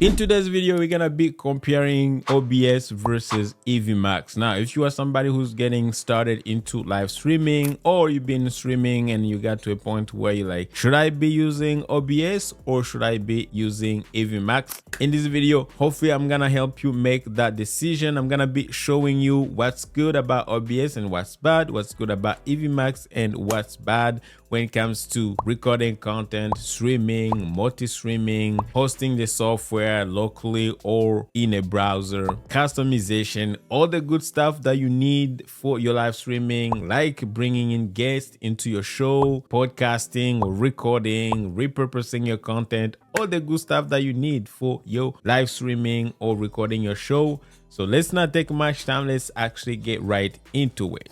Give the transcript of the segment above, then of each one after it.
In today's video, we're gonna be comparing OBS versus EVMUX. Now, if you are somebody who's getting started into live streaming, or you've been streaming and you got to a point where you're like, should I be using OBS or should I be using EVMUX? In this video, hopefully I'm gonna help you make that decision. I'm gonna be showing you what's good about OBS and what's bad, what's good about EVMUX and what's bad when it comes to recording content, streaming, multi-streaming, hosting the software locally or in a browser, customization, all the good stuff that you need for your live streaming, like bringing in guests into your show, podcasting or recording, repurposing your content, all the good stuff that you need for your live streaming or recording your show. So let's not take much time. Let's actually get right into it.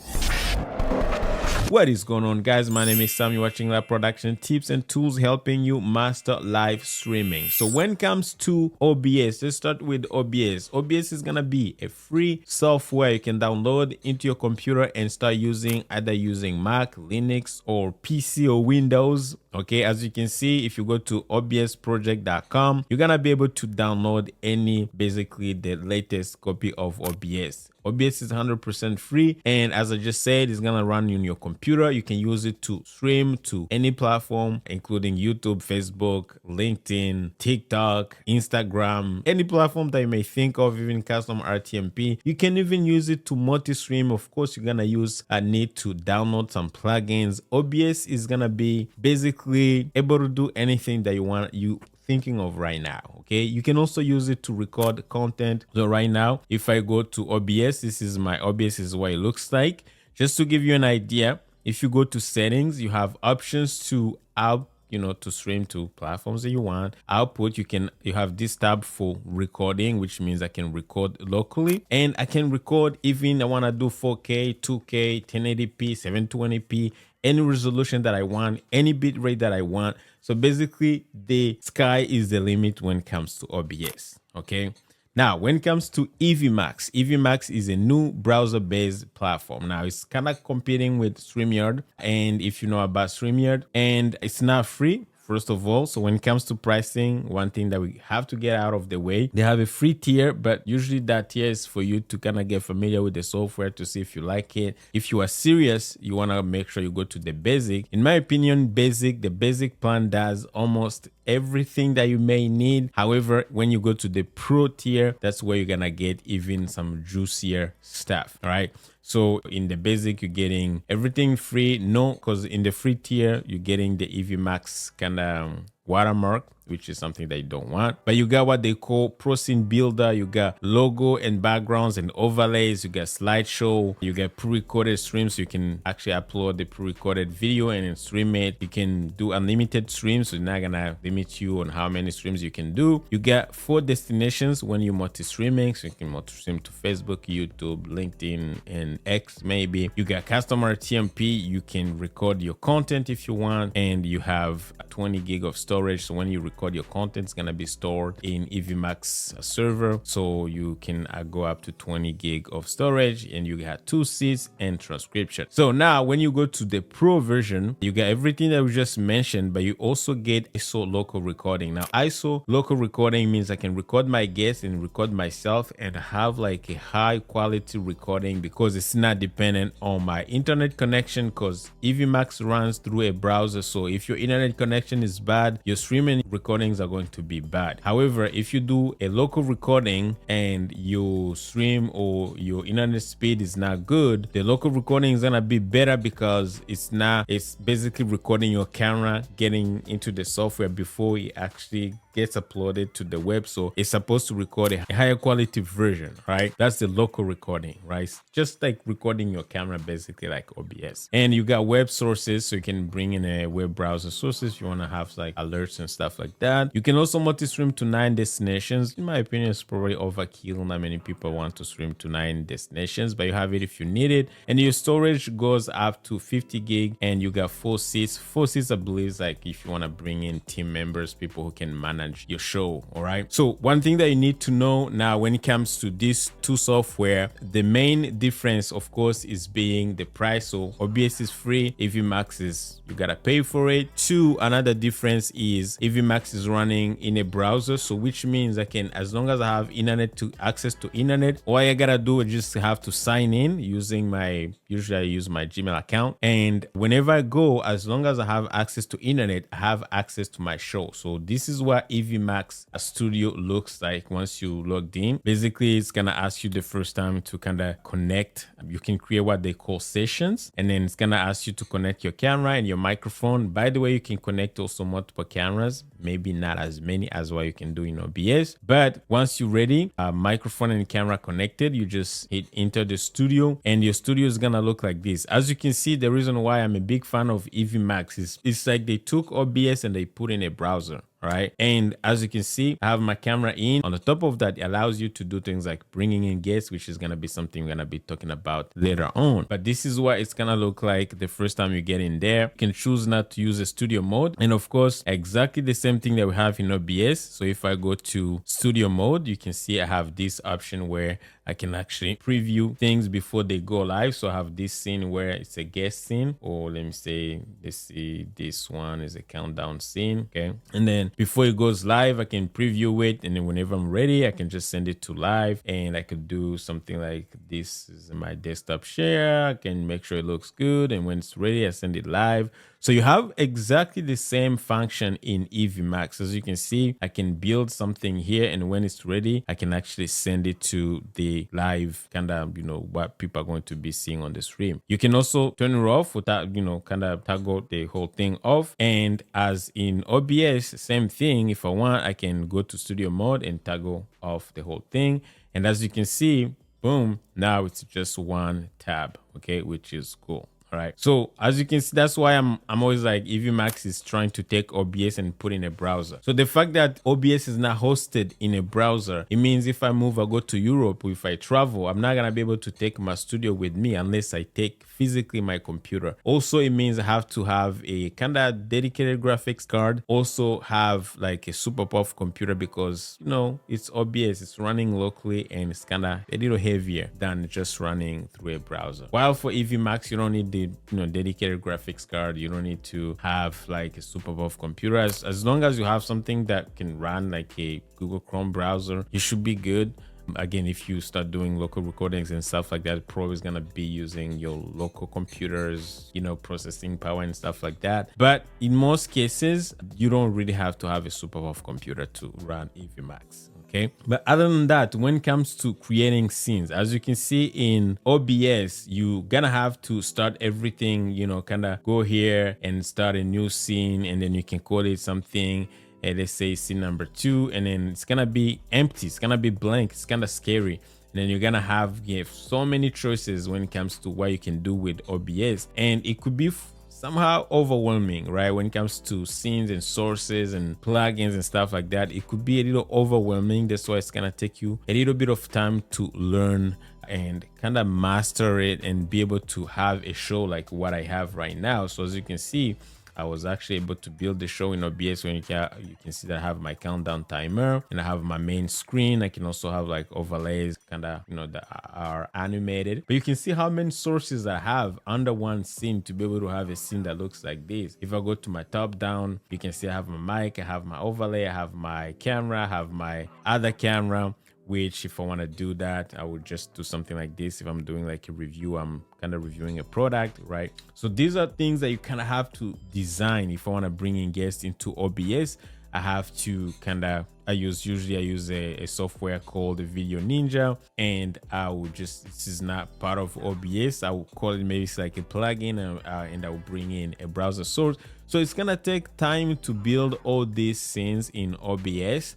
What is going on, guys? My name is Sam. You're watching Live Production Tips and Tools, helping you master live streaming. So when it comes to OBS, let's start with OBS. OBS is gonna be a free software you can download into your computer and start using, either using Mac, Linux, or PC or Windows. Okay, as you can see, if you go to obsproject.com, you're gonna be able to download basically the latest copy of OBS. OBS is 100% free, and as I just said, it's gonna run on your computer. You can use it to stream to any platform, including YouTube, Facebook, LinkedIn, TikTok, Instagram, any platform that you may think of, even custom RTMP. You can even use it to multi-stream. Of course, you're gonna need to download some plugins. OBS is gonna be basically able to do anything that you thinking of right now. Okay, you can also use it to record content. So right now, if I go to OBS, this is my OBS, is what it looks like. Just to give you an idea, if you go to settings, you have options to to stream to platforms that you want. Output, you have this tab for recording, which means I can record locally, and I can record even I want to do 4K, 2K, 1080p, 720p, any resolution that I want, any bit rate that I want. So basically, the sky is the limit when it comes to OBS. Okay. Now, when it comes to EVMUX, EVMUX is a new browser-based platform. Now, it's kind of competing with StreamYard, and if you know about StreamYard, and it's not free. First of all, so when it comes to pricing, one thing that we have to get out of the way, they have a free tier, but usually that tier is for you to kind of get familiar with the software to see if you like it. If you are serious, you want to make sure you go to the basic. In my opinion, the basic plan does almost everything that you may need. However, when you go to the pro tier, that's where you're gonna get even some juicier stuff. All right. So in the basic, you're getting everything free. No, because in the free tier, you're getting the EVMUX kind of watermark, which is something that you don't want. But you got what they call Pro Scene Builder. You got logo and backgrounds and overlays. You got slideshow. You get pre-recorded streams. So you can actually upload the pre-recorded video and then stream it. You can do unlimited streams, so it's not gonna limit you on how many streams you can do. You got 4 destinations when you're multi-streaming. So you can multi-stream to Facebook, YouTube, LinkedIn, and X maybe. You got customer TMP. You can record your content if you want, and you have 20 gig of storage. So when you record your content, it's gonna be stored in EVMUX server, so you can go up to 20 gig of storage, and you got 2 seats and transcription. So now when you go to the pro version, you got everything that we just mentioned, but you also get ISO local recording. Now ISO local recording means I can record my guests and record myself and have like a high quality recording, because it's not dependent on my internet connection, because EVMUX runs through a browser. So if your internet connection is bad, your streaming recordings are going to be bad. However, if you do a local recording and you stream or your internet speed is not good, the local recording is gonna be better, because it's basically recording your camera getting into the software before it actually gets uploaded to the web. So it's supposed to record a higher quality version, right? That's the local recording, right? It's just like recording your camera, basically like OBS. And you got web sources, so you can bring in a web browser sources if you want to have like alerts and stuff like that. You can also multi-stream to 9 destinations. In my opinion, it's probably overkill. Not many people want to stream to 9 destinations, but you have it if you need it. And your storage goes up to 50 gig, and you got 4 seats. 4 seats, I believe, is like if you want to bring in team members, people who can manage manage your show. All right. So one thing that you need to know now when it comes to these two software, the main difference, of course, is being the price. So OBS is free, EVMUX is you gotta pay for it. Two, another difference is EVMUX is running in a browser, so which means I can, as long as I have internet to access to internet, all I gotta do is just have to sign in using my, usually I use my Gmail account, and whenever I go, as long as I have access to internet, I have access to my show. So this is what EVMUX Studio looks like once you logged in. Basically, it's gonna ask you the first time to kind of connect. You can create what they call sessions, and then it's gonna ask you to connect your camera and your microphone. By the way, you can connect also multiple cameras, maybe not as many as what you can do in OBS, but once you're ready, microphone and camera connected, you just hit enter the studio, and your studio is gonna look like this. As you can see, the reason why I'm a big fan of EVMUX is it's like they took OBS and they put in a browser. Right, and as you can see, I have my camera in. On the top of that, it allows you to do things like bringing in guests, which is going to be something we're going to be talking about later on. But this is what it's going to look like the first time you get in there. You can choose not to use a studio mode, and of course, exactly the same thing that we have in OBS. So if I go to studio mode, you can see I have this option where I can actually preview things before they go live. So I have this scene where it's a guest scene, or let me say, let's see, this one is a countdown scene. Okay, and then before it goes live, I can preview it, and then whenever I'm ready, I can just send it to live, and I could do something like this is my desktop share. I can make sure it looks good, and when it's ready, I send it live. So you have exactly the same function in EVMUX. As you can see, I can build something here, and when it's ready, I can actually send it to the live kind of, what people are going to be seeing on the stream. You can also turn it off without, kind of toggle the whole thing off. And as in OBS, same thing. If I want, I can go to studio mode and toggle off the whole thing. And as you can see, boom, now it's just one tab, okay, which is cool. All right. So as you can see, that's why I'm always like, EVMUX is trying to take OBS and put in a browser. So the fact that OBS is not hosted in a browser, it means if I move, I go to Europe, or if I travel, I'm not going to be able to take my studio with me unless I take physically my computer. Also, it means I have to have a kind of dedicated graphics card, also have like a super powerful computer, because, it's OBS, it's running locally, and it's kind of a little heavier than just running through a browser. While for EVMUX, you don't need the dedicated graphics card. You don't need to have like a super buff computer. As long as you have something that can run like a Google Chrome browser, you should be good. Again, if you start doing local recordings and stuff like that, probably is gonna be using your local computers, processing power and stuff like that. But in most cases, you don't really have to have a super buff computer to run EVMUX. Okay, but other than that, when it comes to creating scenes, as you can see in OBS, you gonna have to start everything, kind of go here and start a new scene, and then you can call it something, let's say scene number 2, and then it's gonna be empty, it's gonna be blank, it's kind of scary. And then you're gonna have so many choices when it comes to what you can do with OBS, and it could be somehow overwhelming, right? When it comes to scenes and sources and plugins and stuff like that, it could be a little overwhelming. That's why it's gonna take you a little bit of time to learn and kind of master it and be able to have a show like what I have right now. So as you can see, I was actually able to build the show in OBS. When you can see that I have my countdown timer, and I have my main screen. I can also have like overlays kind of, that are animated, but you can see how many sources I have under one scene to be able to have a scene that looks like this. If I go to my top down, you can see I have my mic, I have my overlay, I have my camera, I have my other camera, which if I want to do that, I would just do something like this. If I'm doing like a review, I'm kind of reviewing a product, right? So these are things that you kind of have to design. If I want to bring in guests into OBS, I have to usually I use a software called the Video Ninja, and I will this is not part of OBS. I will call it, maybe it's like a plugin, and I will bring in a browser source. So it's gonna take time to build all these scenes in OBS,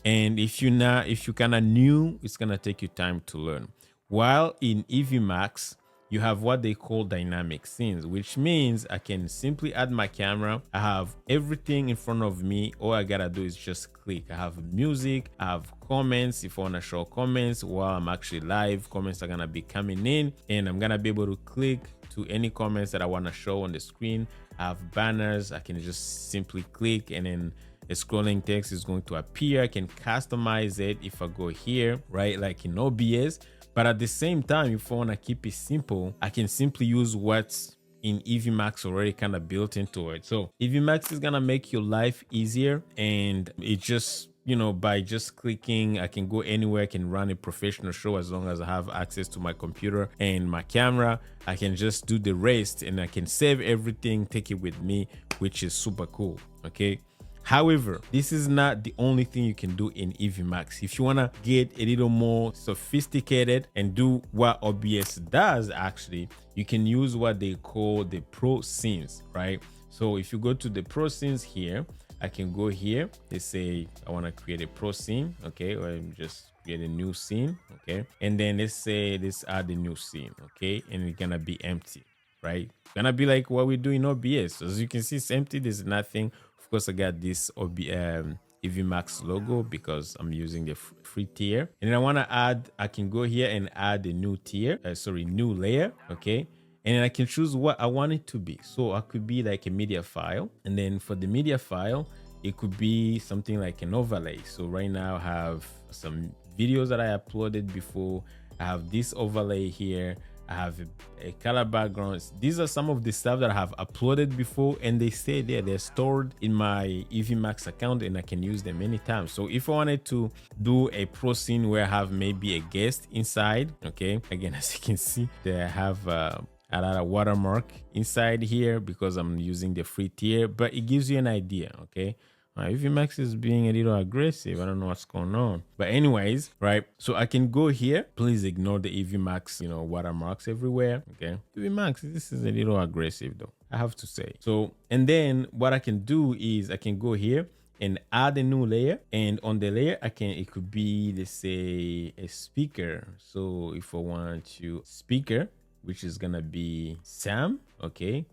and if you're kind of new, it's gonna take you time to learn. While in EVMUX, you have what they call dynamic scenes, which means I can simply add my camera. I have everything in front of me. All I gotta do is just click. I have music, I have comments. If I want to show comments while I'm actually live, comments are gonna be coming in, and I'm gonna be able to click to any comments that I want to show on the screen. I have banners. I can just simply click, and then a scrolling text is going to appear. I can customize it if I go here, right, like in OBS. But at the same time, if I want to keep it simple, I can simply use what's in EVMUX already kind of built into it. So EVMUX is gonna make your life easier, and it just, you know, by just clicking, I can go anywhere. I can run a professional show as long as I have access to my computer and my camera. I can just do the rest, and I can save everything, take it with me, which is super cool. Okay. However, this is not the only thing you can do in EVMUX. If you want to get a little more sophisticated and do what OBS does, actually, you can use what they call the pro scenes, right? So if you go to the pro scenes here, I can go here. They say I want to create a pro scene, okay, or just create a new scene, okay, and then let's say let's add a new scene, okay, and it's gonna be empty, right? It's gonna be like what we do in OBS. So as you can see, it's empty. There's nothing. Of course, I got this EVMUX logo because I'm using the free tier, and then I want to add. I can go here and add a new tier. New layer, okay. And then I can choose what I want it to be. So I could be like a media file. And then for the media file, it could be something like an overlay. So right now I have some videos that I uploaded before. I have this overlay here. I have a color background. These are some of the stuff that I have uploaded before, and they stay there. They're stored in my EVMUX account, and I can use them anytime. So if I wanted to do a pro scene where I have maybe a guest inside, okay, again, as you can see, they have a lot of watermark inside here because I'm using the free tier, but it gives you an idea, okay? EVMUX is being a little aggressive. I don't know what's going on. But anyways, right? So I can go here. Please ignore the EVMUX, you know, watermarks everywhere. Okay. EVMUX, this is a little aggressive though, I have to say. So, and then what I can do is I can go here and add a new layer. And on the layer, it could be, let's say, a speaker. So if I want to speaker, which is gonna be Sam, okay?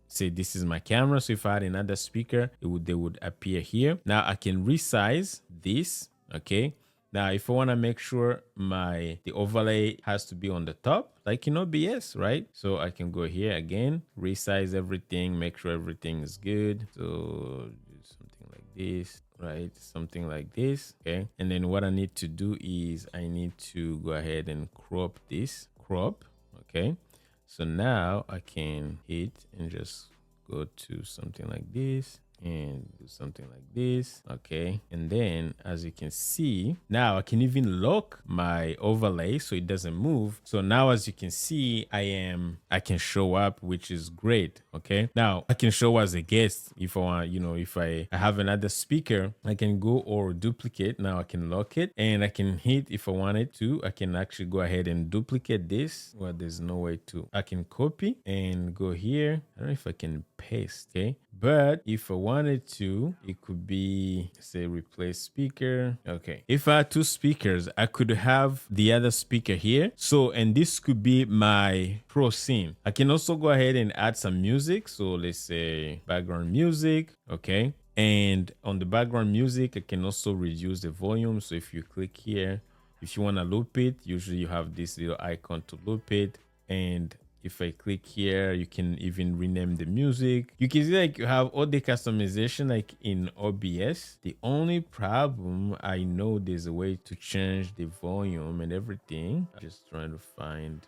Say this is my camera. So if I had another speaker, they would appear here. Now I can resize this, okay? Now if I want to make sure the overlay has to be on the top, like in OBS, right? So I can go here again, resize everything, make sure everything is good. So do something like this, right? Something like this, okay? And then what I need to do is I need to go ahead and crop this, okay? So now I can hit and just go to something like this and do something like this, okay? And then as you can see, now I can even lock my overlay so it doesn't move. So now as you can see, I can show up, which is great, okay? Now I can show as a guest if I want, you know, if I have another speaker, I can go or duplicate. Now I can lock it and I can hit if I wanted to. I can actually go ahead and duplicate this. Well, there's no way to. I can copy and go here. I don't know if I can paste, okay? But if I wanted to, it could be, say, replace speaker. Okay. If I had two speakers, I could have the other speaker here. So, and this could be my pro scene. I can also go ahead and add some music. So let's say background music. Okay. And on the background music, I can also reduce the volume. So if you click here, if you want to loop it, usually you have this little icon to loop it. And if I click here, you can even rename the music. You can see like you have all the customization like in OBS. The only problem, I know there's a way to change the volume and everything. Just trying to find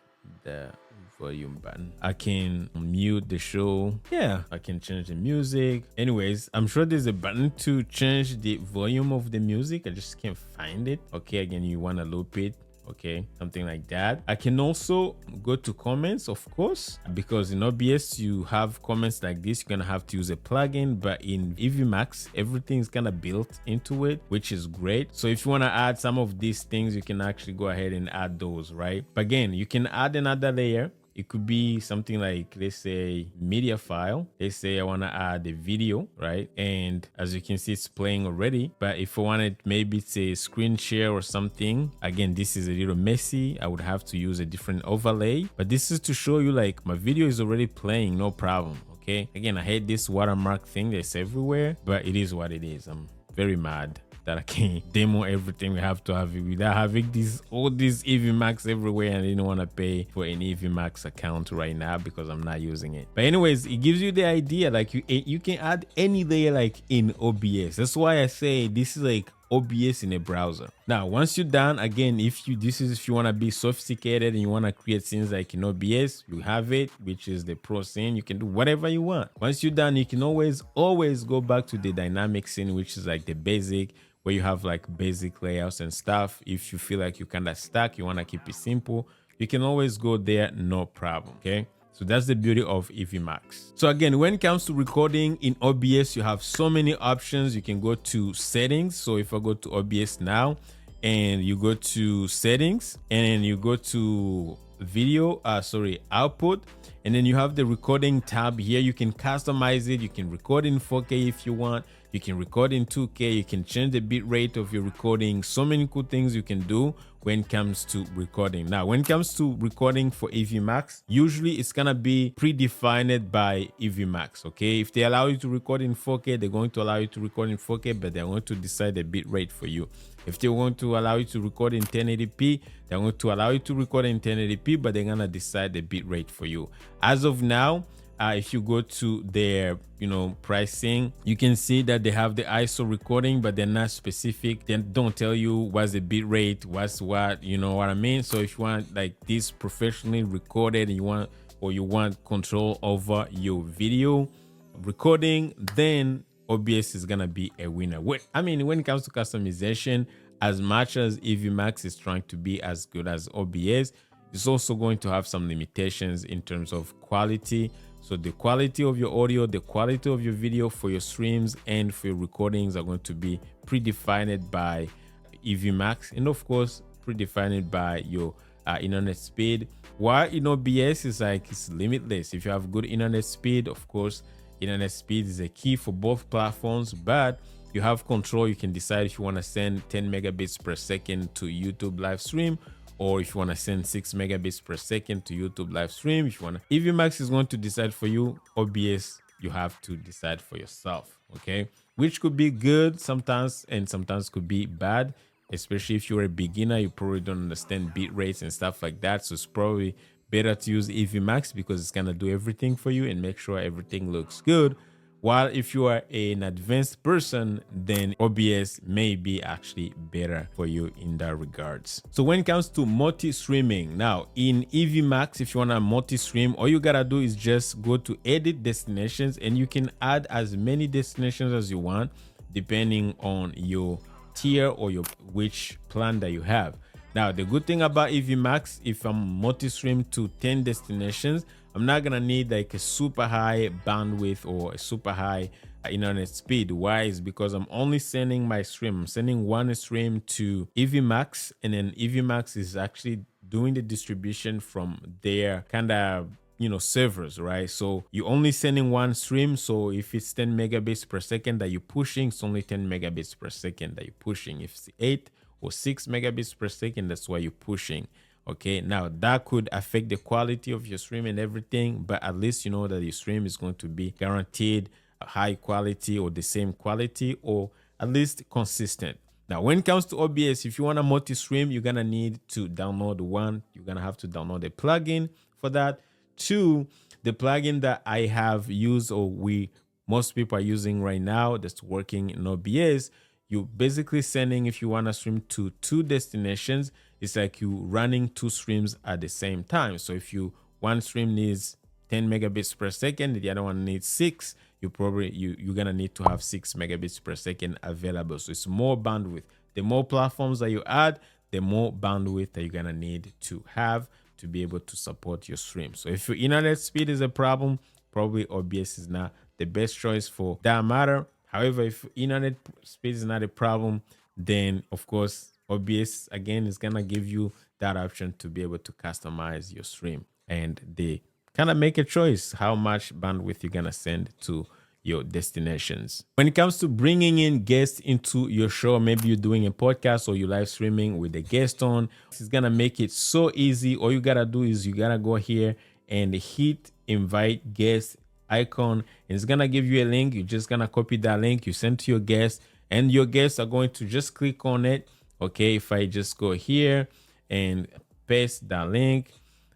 the volume button. I can mute the show. Yeah, I can change the music. Anyways, I'm sure there's a button to change the volume of the music. I just can't find it. Okay, again, you want to loop it. Okay, something like that. I can also go to comments, of course, because in OBS you have comments like this. You're gonna have to use a plugin, but in EVMUX everything's kind of built into it, which is great. So if you want to add some of these things, you can actually go ahead and add those, right? But again, you can add another layer. It could be something like, let's say, media file. Let's say I want to add a video, right? And as you can see, it's playing already. But if I wanted, maybe it's a screen share or something. Again, this is a little messy. I would have to use a different overlay. But this is to show you like my video is already playing, no problem, okay? Again, I hate this watermark thing that's everywhere, but it is what it is. I'm very mad that I can demo everything we have to have it without having all these EVMUX everywhere, and I didn't want to pay for an EVMUX account right now because I'm not using it. But anyways, it gives you the idea, like you can add any layer like in OBS. That's why I say this is like OBS in a browser. Now, once you're done, again, if you want to be sophisticated and you want to create scenes like in OBS, you have it, which is the pro scene. You can do whatever you want. Once you're done, you can always go back to the dynamic scene, which is like the basic, where you have like basic layouts and stuff. If you feel like you're kind of stuck, you want to keep it simple, you can always go there, no problem. Okay. So that's the beauty of EVMUX. So again, when it comes to recording in OBS, you have so many options. You can go to settings. So if I go to OBS now and you go to settings and then you go to video, output, and then you have the recording tab here. You can customize it. You can record in 4K if you want. You can record in 2K. You can change the bit rate of your recording. So many cool things you can do when it comes to recording. Now, when it comes to recording for EVMUX, usually it's gonna be predefined by EVMUX. Okay, if they allow you to record in 4K, they're going to allow you to record in 4K, but they're going to decide the bit rate for you. If they want to allow you to record in 1080p, they're going to allow you to record in 1080p, but they're gonna decide the bit rate for you. As of now, if you go to their pricing, you can see that they have the ISO recording, but they're not specific. They don't tell you what's the bit rate, what's what, you know what I mean? So if you want like this professionally recorded and you want control over your video recording, then OBS is gonna be a winner. When it comes to customization, as much as EVMUX is trying to be as good as OBS, it's also going to have some limitations in terms of quality. So the quality of your audio, the quality of your video for your streams and for your recordings are going to be predefined by EVMUX, and of course predefined by your internet speed. While in OBS is like it's limitless. If you have good internet speed, of course internet speed is a key for both platforms, but you have control. You can decide if you want to send 10 megabits per second to YouTube live stream, or if you want to send 6 megabits per second to YouTube live stream. If you want to, EVMUX is going to decide for you. OBS, you have to decide for yourself, okay? Which could be good sometimes and sometimes could be bad, especially if you're a beginner. You probably don't understand bit rates and stuff like that. So it's probably better to use EVMUX because it's going to do everything for you and make sure everything looks good. While if you are an advanced person, then OBS may be actually better for you in that regards. So when it comes to multi-streaming, now in EVMUX, if you want to multi-stream, all you gotta do is just go to edit destinations, and you can add as many destinations as you want, depending on your tier or which plan that you have. Now, the good thing about EVMUX, if I'm multi-stream to 10 destinations, I'm not gonna need like a super high bandwidth or a super high internet speed. Why? Is because I'm only sending my stream. I'm sending one stream to EVMUX, and then EVMUX is actually doing the distribution from their kind of servers, right? So you're only sending one stream. So if it's 10 megabits per second that you're pushing, it's only 10 megabits per second that you're pushing. If it's 8 or 6 megabits per second, that's why you're pushing. Okay, now that could affect the quality of your stream and everything, but at least you know that your stream is going to be guaranteed high quality or the same quality, or at least consistent. Now, when it comes to OBS, if you want to multi-stream, you're gonna need to download one. You're gonna have to download a plugin for that. Two, the plugin that I have used, or most people are using right now, that's working in OBS. You basically sending, if you want to stream to 2 destinations, it's like you running 2 streams at the same time. So if one stream needs 10 megabits per second, the other one needs 6, you're gonna need to have 6 megabits per second available. So it's more bandwidth. The more platforms that you add, the more bandwidth that you're gonna need to have to be able to support your stream. So if your internet speed is a problem, probably OBS is not the best choice for that matter. However, if internet speed is not a problem, then of course OBS again is gonna give you that option to be able to customize your stream, and they kind of make a choice how much bandwidth you're gonna send to your destinations. When it comes to bringing in guests into your show, maybe you're doing a podcast or you're live streaming with a guest on, this is gonna make it so easy. All you gotta do is you gotta go here and hit invite guest icon, and it's gonna give you a link. You're just gonna copy that link, you send to your guest, and your guests are going to just click on it. Okay, if I just go here and paste that link,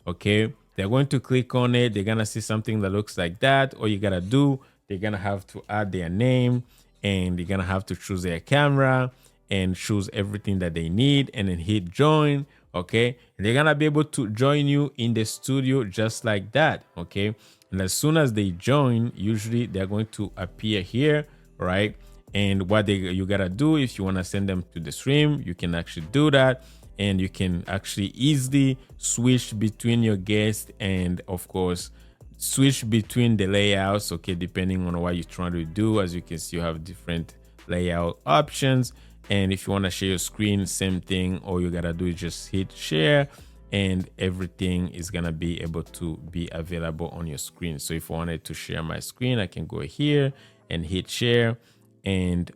okay, they're going to click on it. They're gonna see something that looks like that. All you gotta do, they're gonna have to add their name, and you're gonna have to choose their camera and choose everything that they need, and then hit join. Okay, and they're gonna be able to join you in the studio just like that. Okay, and as soon as they join, usually they're going to appear here, right? And what you gotta do, if you want to send them to the stream, you can actually do that, and you can actually easily switch between your guests, and of course switch between the layouts, okay, depending on what you're trying to do. As you can see, you have different layout options, and if you want to share your screen, same thing. All you gotta do is just hit share, and everything is gonna be able to be available on your screen. So if I wanted to share my screen, I can go here and hit share, and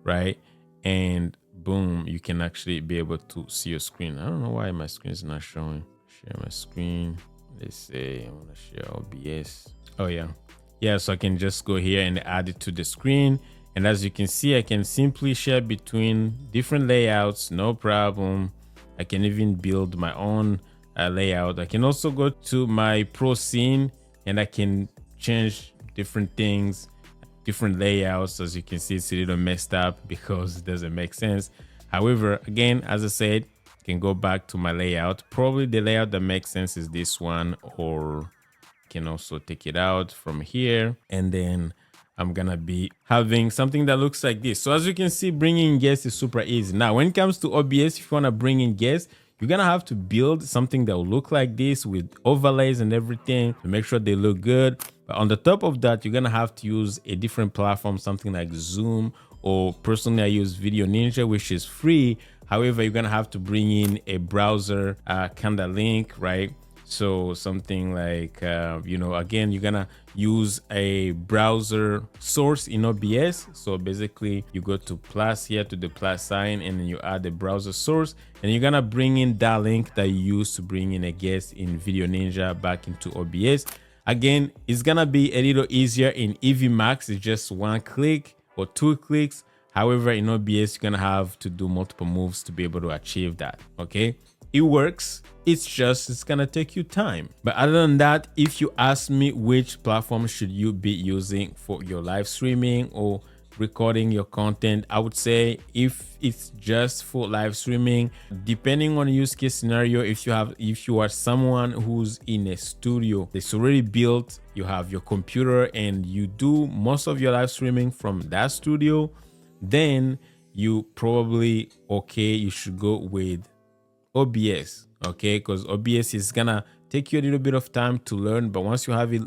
right, and boom, you can actually be able to see your screen. I don't know why my screen is not showing. Share my screen. Let's say I want to share OBS. Oh yeah, so I can just go here and add it to the screen, and as you can see, I can simply share between different layouts, no problem. I can even build my own layout. I can also go to my pro scene, and I can change different things, different layouts. As you can see, it's a little messed up because it doesn't make sense. However, again, as I said, I can go back to my layout. Probably the layout that makes sense is this one, or can also take it out from here, and then I'm gonna be having something that looks like this. So as you can see, bringing guests is super easy. Now, when it comes to OBS, if you wanna bring in guests, you're gonna have to build something that will look like this with overlays and everything to make sure they look good. But on the top of that, you're gonna have to use a different platform, something like Zoom, or personally I use Video Ninja, which is free. However, you're gonna have to bring in a browser kind of link, right? So something like, again, you're gonna use a browser source in OBS. So basically you go to plus here, to the plus sign, and then you add the browser source, and you're gonna bring in that link that you used to bring in a guest in Video Ninja back into OBS. Again, it's gonna be a little easier in EVMUX. It's just one click or two clicks. However, in OBS, you're gonna have to do multiple moves to be able to achieve that, okay? It works. It's gonna take you time. But other than that, if you ask me which platform should you be using for your live streaming or recording your content, I would say if it's just for live streaming, depending on use case scenario, if you are someone who's in a studio that's already built, you have your computer and you do most of your live streaming from that studio, then you probably you should go with OBS, okay? Because OBS is gonna take you a little bit of time to learn, but once you have it,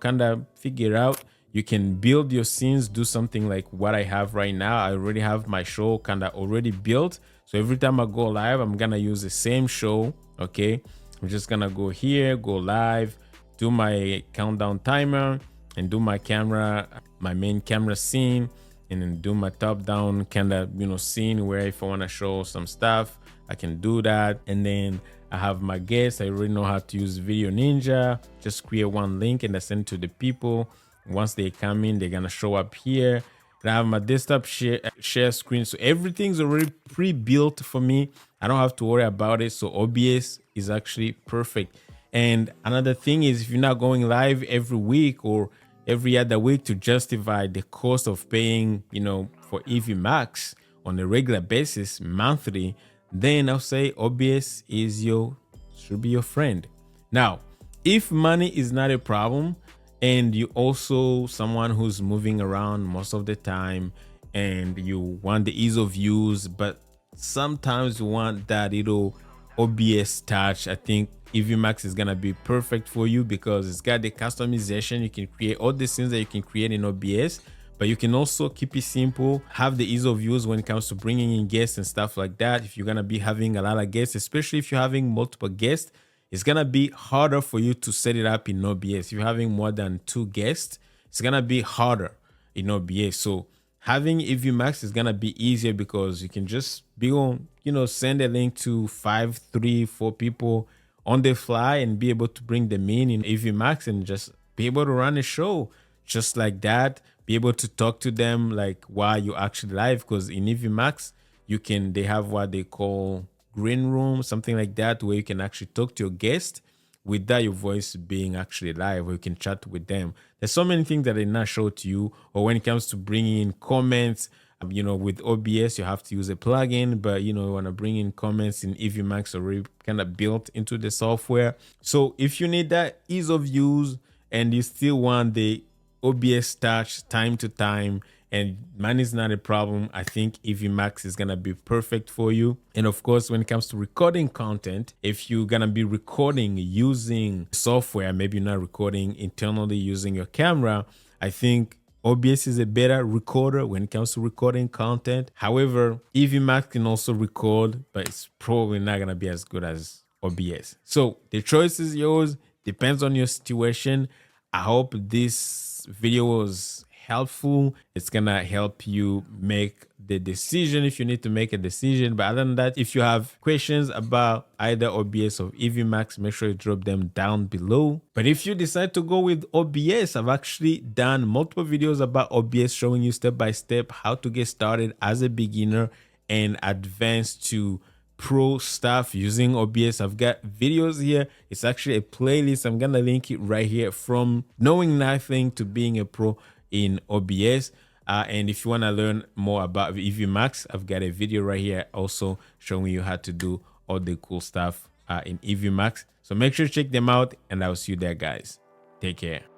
kind of figure out, you can build your scenes, do something like what I have right now. I already have my show kind of already built. So every time I go live, I'm gonna use the same show, okay? I'm just gonna go here, go live, do my countdown timer, and do my camera, my main camera scene, and then do my top down kind of, scene where if I wanna show some stuff, I can do that. And then I have my guests. I already know how to use Video Ninja. Just create one link and I send it to the people. Once they come in, they're gonna show up here. And I have my desktop share screen. So everything's already pre-built for me. I don't have to worry about it. So OBS is actually perfect. And another thing is, if you're not going live every week or every other week to justify the cost of paying, for EVMUX on a regular basis, monthly, then I'll say OBS should be your friend. Now, if money is not a problem and you also someone who's moving around most of the time and you want the ease of use, but sometimes you want that little OBS touch, I think EVMUX is gonna be perfect for you because it's got the customization. You can create all the scenes that you can create in OBS, but you can also keep it simple, have the ease of use when it comes to bringing in guests and stuff like that. If you're gonna be having a lot of guests, especially if you're having multiple guests, it's gonna be harder for you to set it up in OBS. If you're having more than 2 guests, it's gonna be harder in OBS. So having EVMUX is gonna be easier because you can just be on, send a link to 5, 3, 4 people on the fly and be able to bring them in EVMUX and just be able to run a show just like that be able to talk to them like while you're actually live, because in EVMUX they have what they call green room, something like that, where you can actually talk to your guest without your voice being actually live, or you can chat with them. There's so many things that they not show to you. Or when it comes to bringing in comments, with OBS you have to use a plugin, but you want to bring in comments in EVMUX already kind of built into the software. So if you need that ease of use and you still want the OBS touch time to time, and money is not a problem, I think EVMUX is gonna be perfect for you. And of course, when it comes to recording content, if you're gonna be recording using software, maybe you're not recording internally using your camera, I think OBS is a better recorder when it comes to recording content. However, EVMUX can also record, but it's probably not gonna be as good as OBS. So the choice is yours, depends on your situation. I hope this video was helpful. It's gonna help you make the decision if you need to make a decision. But other than that, if you have questions about either OBS or EVMUX, make sure you drop them down below. But if you decide to go with OBS, I've actually done multiple videos about OBS showing you step by step how to get started as a beginner and advance to pro stuff using OBS. I've got videos here. It's actually a playlist. I'm gonna link it right here, from knowing nothing to being a pro in OBS. And if you want to learn more about EVMUX, I've got a video right here also showing you how to do all the cool stuff in EVMUX. So make sure to check them out, and I'll see you there, guys. Take care.